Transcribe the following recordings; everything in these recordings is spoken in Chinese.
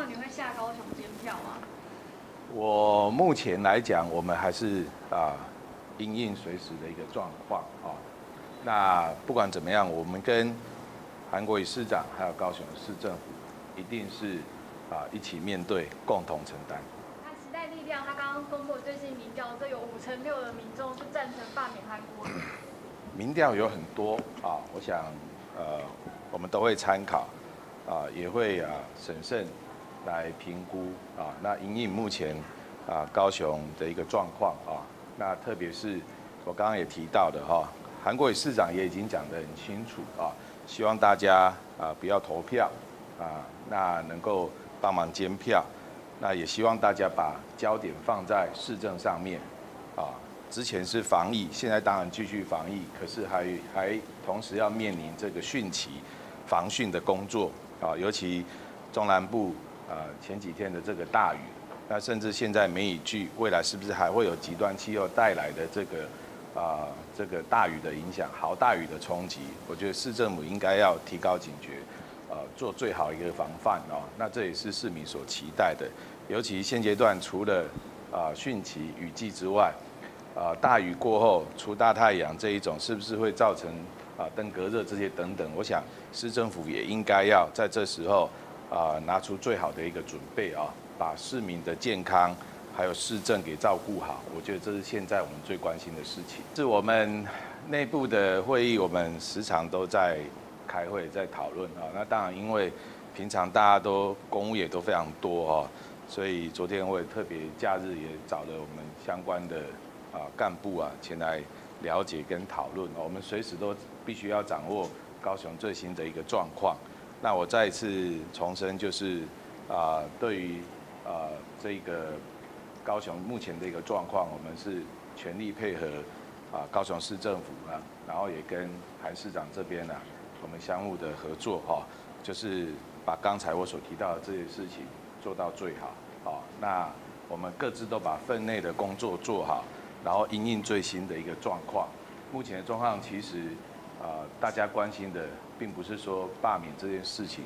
号你会下高雄监票吗？我目前来讲，我们还是因应随时的一个状况啊。那不管怎么样，我们跟韩国瑜市长还有高雄市政府，一定是一起面对，共同承担。那时代力量他刚刚公布最新民调，这有56%的民众是赞成罢免韩国瑜。民调有很多我想我们都会参考也会审慎来评估那因应目前高雄的一个状况那特别是我刚刚也提到的韩国瑜市长也已经讲得很清楚希望大家不要投票那能够帮忙监票，那也希望大家把焦点放在市政上面之前是防疫，现在当然继续防疫，可是还同时要面临这个汛期防汛的工作尤其中南部前几天的这个大雨，那甚至现在梅雨季，未来是不是还会有极端气候带来的这个大雨的影响，豪大雨的冲击？我觉得市政府应该要提高警觉，做最好一个防范那这也是市民所期待的。尤其现阶段除了汛期雨季之外，大雨过后出大太阳这一种，是不是会造成登革热这些等等？我想市政府也应该要在这时候拿出最好的一个准备把市民的健康还有市政给照顾好。我觉得这是现在我们最关心的事情。是我们内部的会议，我们时常都在开会，在讨论那当然，因为平常大家都公务也都非常多所以昨天我也特别假日也找了我们相关的干部前来了解跟讨论我们随时都必须要掌握高雄最新的一个状况。那我再一次重申，就是对于这个高雄目前的一个状况，我们是全力配合高雄市政府然后也跟韩市长这边我们相互的合作就是把刚才我所提到的这些事情做到最好那我们各自都把分内的工作做好，然后因应最新的一个状况。目前的状况其实大家关心的并不是说罢免这件事情，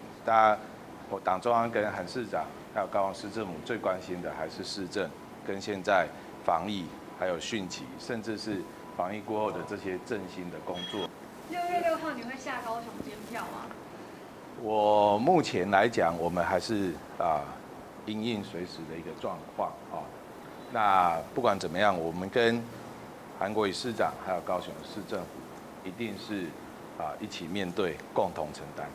我党中央跟韩市长还有高雄市政府最关心的还是市政跟现在防疫还有汛期，甚至是防疫过后的这些振兴的工作。6月6号你会下高雄监票吗？我目前来讲，我们还是因应随时的一个状况那不管怎么样，我们跟韩国瑜市长还有高雄市政府，一定是一起面对，共同承担。